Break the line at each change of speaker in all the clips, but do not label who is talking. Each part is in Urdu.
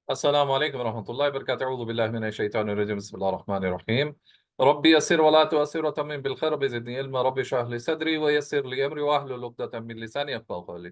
السلام عليكم ورحمة الله وبركاته. أعوذ بالله من الشيطان الرجيم. بسم الله الرحمن الرحيم. ربي يسر ولا تؤسر وتمم بالخير بزدني علما. ربي اشرح لي صدري ويسر لي أمري واحلل عقدة من لساني يفقهوا قولي.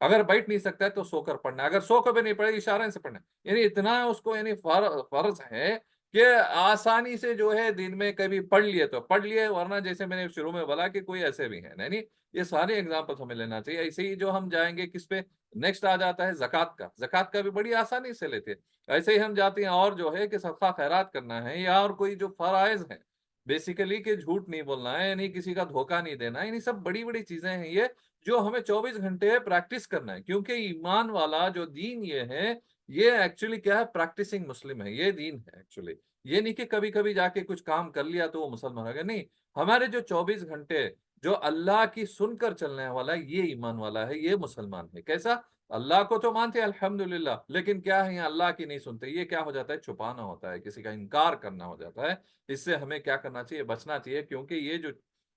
اگر بیٹھ نہیں سکتا ہے تو سو کر پڑھنا ہے، اگر سو کر بھی نہیں پڑے اشارے سے پڑھنا ہے، یعنی اتنا اس کو یعنی فرض ہے کہ آسانی سے جو ہے دن میں کبھی پڑھ لیے تو پڑھ لیے، ورنہ جیسے میں نے شروع میں بولا کہ کوئی ایسے بھی ہیں، یعنی یہ سارے ایگزامپل ہمیں لینا چاہیے۔ ایسے ہی جو ہم جائیں گے کس پہ، نیکسٹ آ جاتا ہے زکوٰۃ کا، زکوٰۃ کا بھی بڑی آسانی سے لیتے ہیں۔ ایسے ہی ہم جاتے ہیں اور جو ہے کہ صدقہ خیرات کرنا ہے، یا اور کوئی جو فرائض ہیں بیسیکلی کہ جھوٹ نہیں بولنا ہے، یعنی کسی کا دھوکہ نہیں دینا ہے، یعنی سب بڑی بڑی چیزیں ہیں یہ جو ہمیں 24 گھنٹے پریکٹس کرنا ہے، کیونکہ ایمان والا جو دین یہ ہے، یہ ایکچولی کیا ہے، پریکٹسنگ مسلم ہے، یہ دین ہے ایکچولی۔ یہ نہیں کہ کبھی کبھی جا کے کچھ کام کر لیا تو وہ مسلمان ہو گیا، نہیں، ہمارے جو 24 گھنٹے جو اللہ کی سن کر چلنے والا ہے، یہ ایمان والا ہے، یہ مسلمان ہے۔ کیسا؟ اللہ کو تو مانتے ہیں الحمدللہ، لیکن کیا ہے، یہاں اللہ کی نہیں سنتے، یہ کیا ہو جاتا ہے، چھپانا ہوتا ہے، کسی کا انکار کرنا ہو جاتا ہے۔ اس سے ہمیں کیا کرنا چاہیے، بچنا چاہیے، کیونکہ یہ جو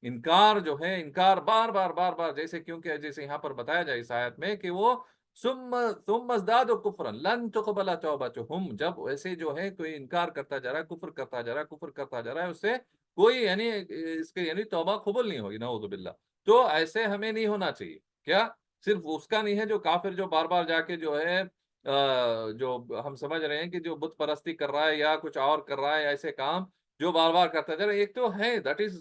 انکار جو ہے، انکار بار بار بار بار، جیسے کیونکہ جیسے یہاں پر بتایا جائے اس آیت میں کہ وہ ثم ازدادوا کفرا لن تقبل توبتهم، جب ایسے جو ہے کوئی انکار کرتا جا رہا ہے، کفر کرتا جا رہا ہے، کفر کرتا جا رہا ہے، اس سے کوئی یعنی اس کے یعنی توبہ قبول نہیں ہوگی، نعوذ باللہ۔ تو ایسے ہمیں نہیں ہونا چاہیے، کیا صرف اس کا نہیں ہے جو کافر جو بار بار جا کے جو ہے جو ہم سمجھ رہے ہیں کہ جو بت پرستی کر رہا ہے یا کچھ اور کر رہا ہے، ایسے کام جو بار بار کرتا جا رہا ہے، ایک تو ہے that is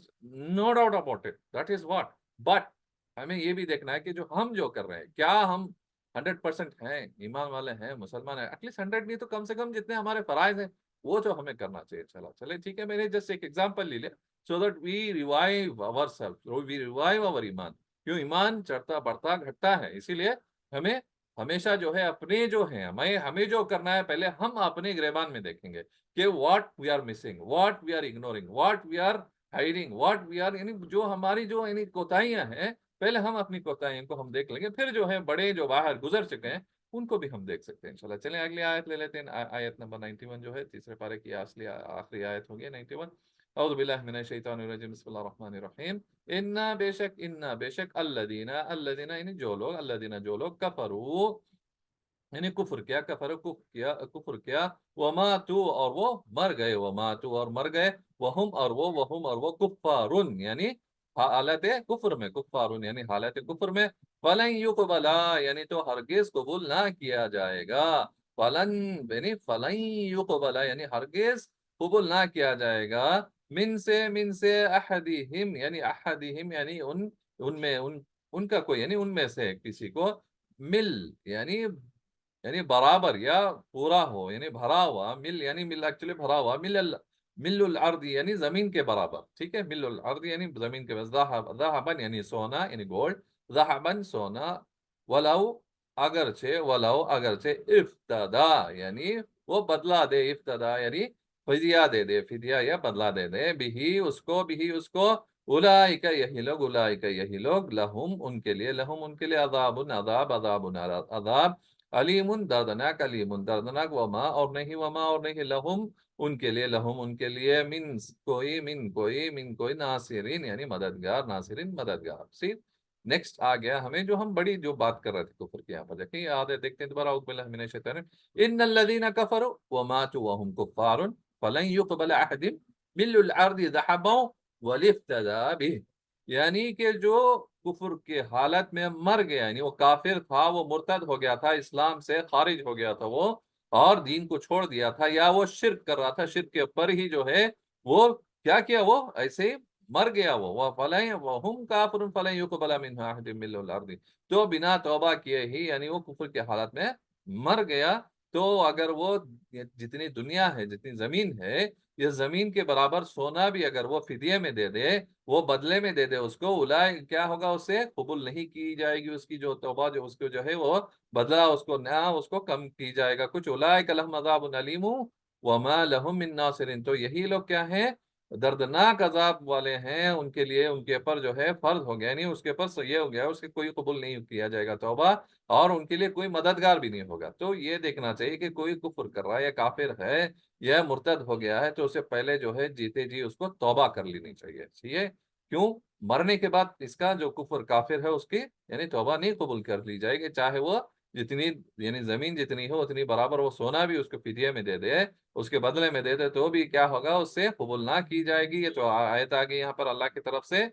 no doubt about it, that is what, but ہمیں یہ بھی دیکھنا ہے کہ جو ہم جو کر رہے ہیں، کیا ہم 100% ہیں، ایمان والے ہیں، مسلمان ہیں، ایٹ لیسٹ 100 نہیں تو کم سے کم جتنے ہمارے فرائض ہیں وہ تو ہمیں کرنا چاہیے۔ چلے ٹھیک ہے، میں نے جسٹ ایک ایگزامپل لے لیا so that we revive over self, we revive over ایمان۔ کیوں؟ ایمان چڑھتا بڑھتا گھٹتا ہے، اسی لیے ہمیں ہمیشہ جو ہے اپنے جو ہیں، ہمیں جو کرنا ہے، پہلے ہم اپنے گریبان میں دیکھیں گے کہ what we are missing, what we are ignoring, what we are hiding, what we are, یعنی جو ہماری جو یعنی کوتاہیاں ہیں، پہلے ہم اپنی کوتاہیوں کو ہم دیکھ لیں گے، پھر جو ہے بڑے جو باہر گزر چکے ہیں ان کو بھی ہم دیکھ سکتے ہیں انشاءاللہ۔ چلیں اگلی آیت لے لیتے ہیں، آیت نمبر 91 جو ہے تیسرے پارے کی اصلی آخری آیت ہوگی 91۔ اعوذ باللہ من الشیطان الرجیم، بسم اللہ الرحمن الرحیم۔ بے شک الذین یعنی جو لوگ، الذین جو لوگ، کفروا یعنی کفر کیا، کفر کیا، وماتو اور وہ مر گئے، وماتو اور مر گئے، وہم اور وہ کفارن یعنی حالت کفر میں، کفارن یعنی حالت کفر میں، فلن یقبلا یعنی تو ہرگز قبول نہ کیا جائے گا، فلن یقبلا یعنی ہرگز قبول نہ کیا جائے گا، من سے احدہم یعنی ان کا کوئی یعنی ان میں سے کسی کو، مل یعنی برابر یا پورا ہو، یعنی بھرا ہوا، مل ایکچولی بھرا ہوا، مل الارض یعنی زمین کے برابر، ٹھیک ہے، مل الارض یعنی زمین کے برابر، ذهبا یعنی سونا یعنی گولڈ، ذهبا سونا، ولو اگرچہ افتدا یعنی وہ بدلہ دے، افتدا یعنی فدیہ دے دے، فدیہ یا بدلہ دے دے، بھی اس کو اولئک یہی لوگ لہم ان کے لیے عذاب علیم دردناک، اور نہیں لہم ان کے لیے من کوئی ناصرین یعنی مددگار۔ نیکسٹ آ گیا ہمیں جو ہم بڑی جو بات کر رہے تھے کفر کی، یہاں پر دیکھیں آدھے دیکھتے ہیں دوبارہ، اعوذ باللہ من الشیطان الرجیم، ان الذین کفروا وماتوا وهم کفار فلن يقبل احدهم مل الارض ذهبا والافتداء به، یعنی کہ جو کفر کے حالت میں مر گیا، یعنی وہ کافر تھا، وہ مرتد ہو گیا تھا، اسلام سے خارج ہو گیا تھا وہ، اور دین کو چھوڑ دیا تھا، یا وہ شرک کر رہا تھا، شرک کے اوپر ہی جو ہے وہ کیا وہ ایسے ہی مر گیا، وَهُمْ كَافِرٌ فَلَنْ يُقْبَلَ مِنْهُ أَحَدٌ مِّنَ الْأَرْضِ، تو بنا توبہ کیے ہی یعنی وہ کفر کے حالت میں مر گیا، تو اگر وہ جتنی دنیا ہے، جتنی زمین ہے، یہ زمین کے برابر سونا بھی اگر وہ فدیے میں دے دے، وہ بدلے میں دے دے اس کو، اولئک کیا ہوگا، اسے قبول نہیں کی جائے گی، اس کی جو توبہ جو اس کو جو ہے وہ بدلہ اس کو نہ اس کو کم کی جائے گا کچھ، اولئک لہم عذاب علیم وما لہم من ناصرین، تو یہی لوگ کیا ہیں، دردناک عذاب والے ہیں، ان کے لیے ان کے اوپر جو ہے فرض ہو گیا، یعنی اس کے اوپر یہ ہو گیا، اس کے کوئی قبول نہیں کیا جائے گا توبہ، اور ان کے لیے کوئی مددگار بھی نہیں ہوگا۔ تو یہ دیکھنا چاہیے کہ کوئی کفر کر رہا ہے یا کافر ہے یا مرتد ہو گیا ہے، تو اسے پہلے جو ہے جیتے جی اس کو توبہ کر لینی چاہیے، ٹھیک ہے، کیوں؟ مرنے کے بعد اس کا جو کفر کافر ہے اس کی یعنی توبہ نہیں قبول کر لی جائے گی، چاہے وہ جتنی یعنی زمین جتنی ہو اتنی برابر وہ سونا بھی اس کو فدیے میں دے دے، اس کے بدلے میں دے دے، تو بھی کیا ہوگا، اس سے قبول نہ کی جائے گی۔ یہ تو آیت آ گئی یہاں پر اللہ کی طرف سے،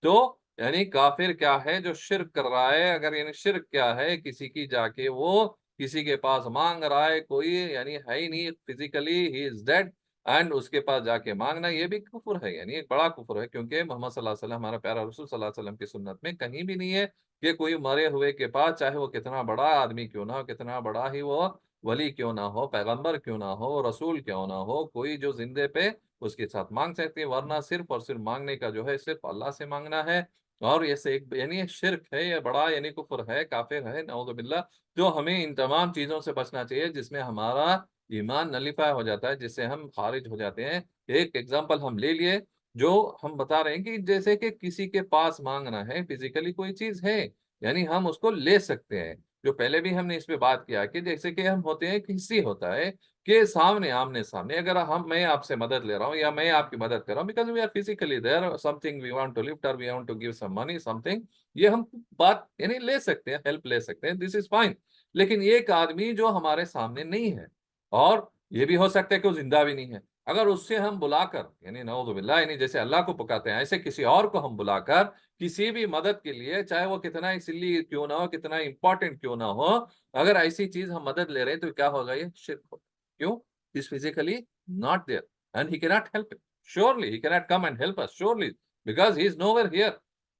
تو یعنی کافر کیا ہے؟ جو شرک کر رہا ہے. اگر یعنی شرک کیا ہے؟ کسی کی جا کے وہ کسی کے پاس مانگ رہا ہے، کوئی یعنی ہے ہی نہیں physically, he is dead, and اس کے پاس جا کے مانگنا، یہ بھی کفر ہے، یعنی ایک بڑا کفر ہے. کیونکہ محمد صلی اللہ علیہ وسلم، ہمارا پیارا رسول صلی اللہ علیہ وسلم کی سنت میں کہیں بھی نہیں ہے کہ کوئی مرے ہوئے کے پاس، چاہے وہ کتنا بڑا آدمی کیوں نہ ہو، کتنا بڑا ہی وہ ولی کیوں نہ ہو، پیغمبر کیوں نہ ہو، رسول کیوں نہ ہو، کوئی جو زندے پہ اس کے ساتھ مانگ سکتے ہیں، ورنہ صرف اور صرف مانگنے کا جو ہے صرف اللہ سے مانگنا ہے. اور یہ سے ایک یعنی شرک ہے، یہ بڑا یعنی کفر ہے، کافر ہے، نعوذ باللہ. جو ہمیں ان تمام چیزوں سے بچنا چاہیے جس میں ہمارا ایمان نلیفائی ہو جاتا ہے، جس سے ہم خارج ہو جاتے ہیں. ایک ایگزامپل ہم لے لیے، جو ہم بتا رہے ہیں کہ جیسے کہ کسی کے پاس مانگنا ہے، فزیکلی کوئی چیز ہے، یعنی ہم اس کو لے سکتے ہیں. جو پہلے بھی ہم نے اس پہ بات کیا کہ جیسے کہ ہم ہوتے ہیں، حصی ہوتا ہے کہ سامنے آمنے سامنے اگر میں آپ سے مدد لے رہا ہوں یا میں آپ کی مدد کر رہا ہوں، because we are physically there, something we want to lift اور we want to give some money something, یہ ہم بات یعنی لے سکتے ہیں، ہیلپ لے سکتے ہیں، دس از فائن. لیکن ایک آدمی جو ہمارے سامنے نہیں ہے، اور یہ بھی ہو سکتا ہے کہ وہ زندہ بھی نہیں ہے، اگر اس سے ہم بلا کر یعنی نعوذ باللہ یعنی جیسے اللہ کو پکاتے ہیں ایسے کسی اور کو ہم بلا کر کسی بھی مدد کے لیے، چاہے وہ کتنا ہی سلی کیوں نہ ہو، کتنا امپورٹنٹ کیوں نہ ہو، اگر ایسی چیز ہم مدد لے رہے ہیں تو کیا ہوگا؟ یہ شرک ہوگا. کیوں؟ is physically not there and he cannot help it. Surely he cannot come and help us. Surely because he is nowhere here.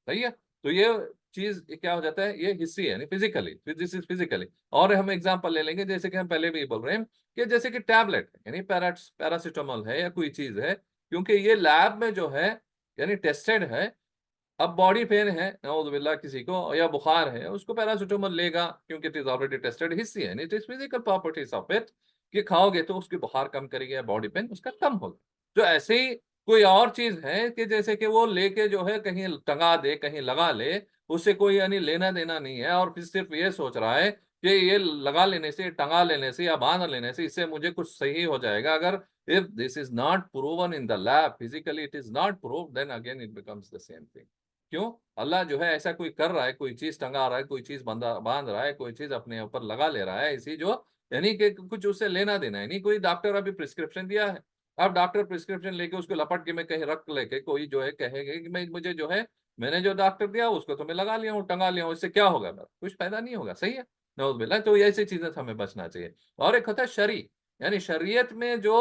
صحیح ہے. تو یہ چیز کیا ہو جاتا ہے؟ یہ حصی ہے، یعنی فزیکلی، دس از فزیکلی. اور ہم ایگزامپل لے لیں گے، جیسے کہ ہم پہلے بھی بول رہے ہیں کہ جیسے کہ ٹیبلٹ یعنی پیراسیٹامول ہے یا کوئی چیز ہے، کیونکہ یہ لیب میں جو ہے یعنی ٹیسٹڈ ہے. اب باڈی پین ہے نعوذ باللہ کسی کو، یا بخار ہے، اس کو پیراسیٹامول لے گا کیونکہ اٹ از آلریڈی ٹیسٹڈ. حصی ہے، it is physical properties of it کہ کھاؤ گے تو اس کی بخار کم کرے گا، باڈی پین اس کا کم ہوگا. جو ایسے ہی کوئی اور چیز ہے کہ جیسے کہ وہ لے کے جو ہے کہیں ٹنگا دے، کہیں لگا لے، اس سے کوئی یعنی لینا دینا نہیں ہے، اور پھر صرف یہ سوچ رہا ہے کہ یہ لگا لینے سے، ٹنگا لینے سے یا باندھ لینے سے اس سے مجھے کچھ صحیح ہو جائے گا. اگر if this is not proven in the lab physically, it is not proved, then again it becomes the same thing. کیوں؟ اللہ جو ہے ایسا کوئی کر رہا ہے، کوئی چیز ٹنگا رہا ہے، کوئی چیز باندھ رہا ہے، کوئی چیز اپنے اوپر لگا لے رہا ہے، اسی جو یعنی کہ کچھ اس سے لینا دینا ہے. یعنی کوئی ڈاکٹر ابھی پرسکرپشن دیا ہے، اب ڈاکٹر پرسکرپشن لے کے اس کو لپٹ کے میں کہیں رکھ لے کے کوئی جو ہے کہے گا کہ مجھے جو ہے میں نے جو ڈاکٹر دیا اس کو تو میں لگا لیا ہوں، ٹنگا لیا ہوں، اس سے کیا ہوگا؟ میرا کچھ پیدا نہیں ہوگا. صحیح ہے. نعوذ باللہ. تو ایسی چیزیں ہمیں بچنا چاہیے. اور ایک ہوتا ہے شرعی، یعنی شریعت میں جو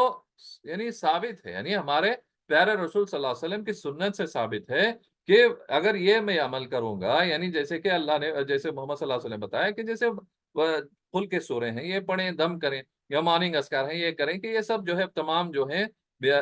یعنی ثابت ہے، یعنی ہمارے پیارے رسول صلی اللہ علیہ وسلم کی سنت سے ثابت ہے کہ اگر یہ میں عمل کروں گا، یعنی جیسے کہ اللہ نے، جیسے محمد صلی اللہ علیہ وسلم بتایا کہ جیسے کھل کے سورے ہیں، یہ پڑھیں، دم کریں، یا مارننگ اذکار ہیں یہ کریں، کہ یہ سب جو ہے تمام جو ہے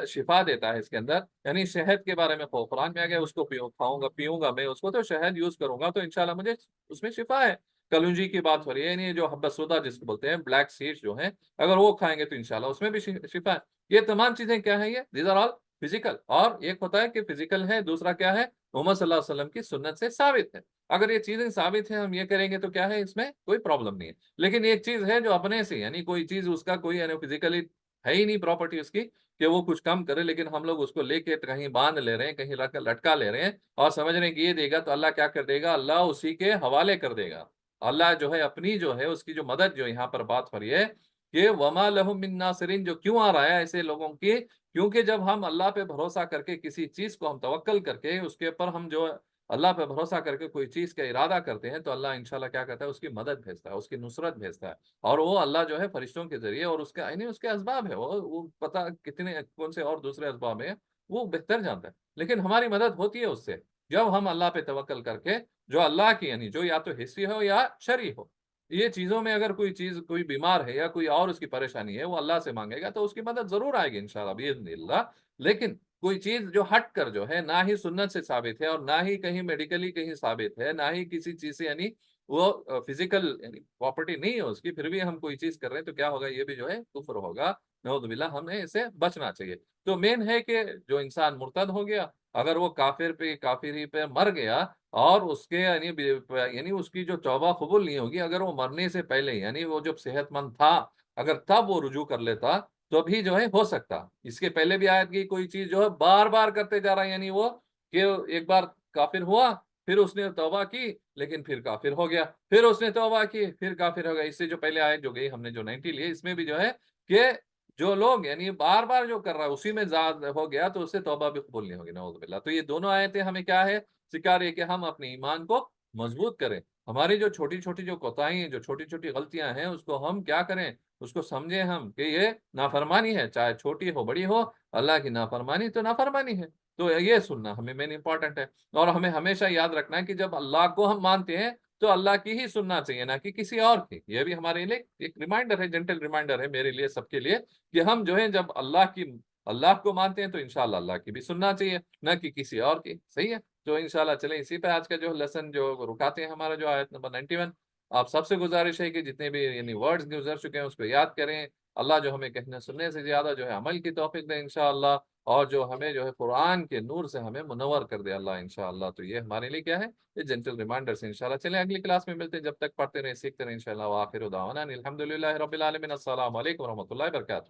شفا دیتا ہے اس کے اندر. یعنی شہد کے بارے میں قرآن میں آ گیا، اس کو پیوں گا میں اس کو، تو شہد یوز کروں گا تو انشاءاللہ مجھے اس میں شفا ہے. کلونجی کی بات ہو رہی ہے، یعنی جو حبۃ سودا جس کو بولتے ہیں، بلیک سیڈز جو ہیں، اگر وہ کھائیں گے تو انشاءاللہ اس میں بھی شفا ہے. یہ تمام چیزیں کیا ہیں؟ یہ دیز آر آل فزیکل. اور ایک ہوتا ہے کہ فزیکل ہے، دوسرا کیا ہے؟ محمد صلی اللہ علیہ وسلم کی سنت سے ثابت ہے. اگر یہ چیزیں ثابت ہیں، ہم یہ کریں گے تو کیا ہے؟ اس میں کوئی پرابلم نہیں ہے. لیکن ایک چیز ہے جو اپنے سے یعنی کوئی چیز اس کا کوئی یعنی فزیکلی ہے ہی نہیں پراپرٹی اس کی کہ وہ کچھ کم کرے، لیکن ہم لوگ اس کو لے کے کہیں باندھ لے رہے ہیں، کہیں لٹکا لے رہے ہیں، اور سمجھ رہے ہیں کہ یہ دے گا تو اللہ کیا کر دے گا؟ اللہ اسی کے حوالے کر دے گا. اللہ جو ہے اپنی جو ہے اس کی جو مدد جو یہاں پر بات ہو رہی ہے کہ وما لہم من ناصرین، جو کیوں آ رہا ہے ایسے لوگوں کی؟ کیونکہ جب ہم اللہ پہ بھروسہ کر کے کسی چیز کو ہم توکل کر کے اس کے اوپر ہم جو اللہ پہ بھروسہ کر کے کوئی چیز کا ارادہ کرتے ہیں، تو اللہ انشاءاللہ کیا کرتا ہے؟ اس کی مدد بھیجتا ہے، اس کی نصرت بھیجتا ہے. اور وہ اللہ جو ہے فرشتوں کے ذریعے، اور اس کے یعنی اس کے اسباب ہے، وہ پتہ کتنے کون سے اور دوسرے اسباب ہیں وہ بہتر جانتا ہے. لیکن ہماری مدد ہوتی ہے اس سے جب ہم اللہ پہ توکل کر کے، جو اللہ کی یعنی جو یا تو حصی ہو یا شرعی ہو، یہ چیزوں میں اگر کوئی چیز، کوئی بیمار ہے یا کوئی اور اس کی پریشانی ہے، وہ اللہ سے مانگے گا تو اس کی مدد ضرور آئے گی انشاءاللہ باذن اللہ. لیکن کوئی چیز جو ہٹ کر جو ہے نہ ہی سنت سے ثابت ہے، اور نہ ہی کہیں میڈیکلی کہیں ثابت ہے، نہ ہی کسی چیز سے یعنی وہ فزیکل یعنی پراپرٹی نہیں ہے اس کی، پھر بھی ہم کوئی چیز کر رہے ہیں تو کیا ہوگا؟ یہ بھی جو ہے کفر ہوگا. نعوذ باللہ. ہمیں اسے بچنا چاہیے. تو مین ہے کہ جو انسان مرتد ہو گیا، اگر وہ کافری پہ مر گیا، اور اس کے یعنی اس کی جو توبہ قبول نہیں ہوگی، اگر وہ مرنے سے پہلے یعنی وہ جب صحت مند تھا، اگر تب وہ رجوع کر لیتا تو بھی جو ہے ہو سکتا. اس کے پہلے بھی آیت کی کوئی چیز جو ہے بار بار کرتے جا رہا ہے، یعنی وہ کہ ایک بار کافر ہوا، پھر اس نے توبہ کی، لیکن پھر کافر ہو گیا، پھر اس نے توبہ کی، پھر کافر ہو گیا. اس سے جو پہلے آیت جو گئی ہم نے جو 90 لی، اس میں بھی جو ہے کہ جو لوگ یعنی بار بار جو کر رہا ہے اسی میں زیادہ ہو گیا تو اس سے توبہ بھی قبول نہیں ہوگی. نعوذ باللہ. تو یہ دونوں آیتیں ہمیں کیا ہے؟ سکھا رہی ہے کہ ہم اپنے ایمان کو مضبوط کریں. ہماری جو چھوٹی چھوٹی جو کوتاہی ہیں، جو چھوٹی چھوٹی غلطیاں ہیں، اس کو ہم کیا کریں، اس کو سمجھیں ہم کہ یہ نافرمانی ہے، چاہے چھوٹی ہو بڑی ہو، اللہ کی نافرمانی تو نافرمانی ہے. تو یہ سننا ہمیں مین امپورٹنٹ ہے. اور ہمیں ہمیشہ یاد رکھنا ہے کہ جب اللہ کو ہم مانتے ہیں تو اللہ کی ہی سننا چاہیے، نہ کہ کسی اور کی. یہ بھی ہمارے لیے ایک ریمائنڈر ہے، جنٹل ریمائنڈر ہے میرے لیے، سب کے لیے، کہ ہم جو ہے جب اللہ کو مانتے ہیں تو انشاءاللہ اللہ کی بھی سننا چاہیے، نہ کہ کسی اور کی. صحیح ہے. تو انشاءاللہ چلیں اسی پہ آج کا جو لیسن جو رکاتے ہیں ہمارا جو آیت نمبر 91. آپ سب سے گزارش ہے کہ جتنے بھی یعنی ورڈز گزر چکے ہیں اس کو یاد کریں. اللہ جو ہمیں کہنے سننے سے زیادہ جو ہے عمل کی توفیق دے انشاءاللہ، اور جو ہمیں جو ہے قرآن کے نور سے ہمیں منور کر دے اللہ انشاءاللہ. تو یہ ہمارے لیے کیا ہے، یہ جنٹل ریمائنڈر سے انشاءاللہ. چلیں اگلی کلاس میں ملتے ہیں، جب تک پڑھتے رہیں سیکھتے رہیں انشاءاللہ. وآخر دعوانا الحمدللہ رب العالمین. السلام علیکم ورحمۃ اللہ وبرکاتہ.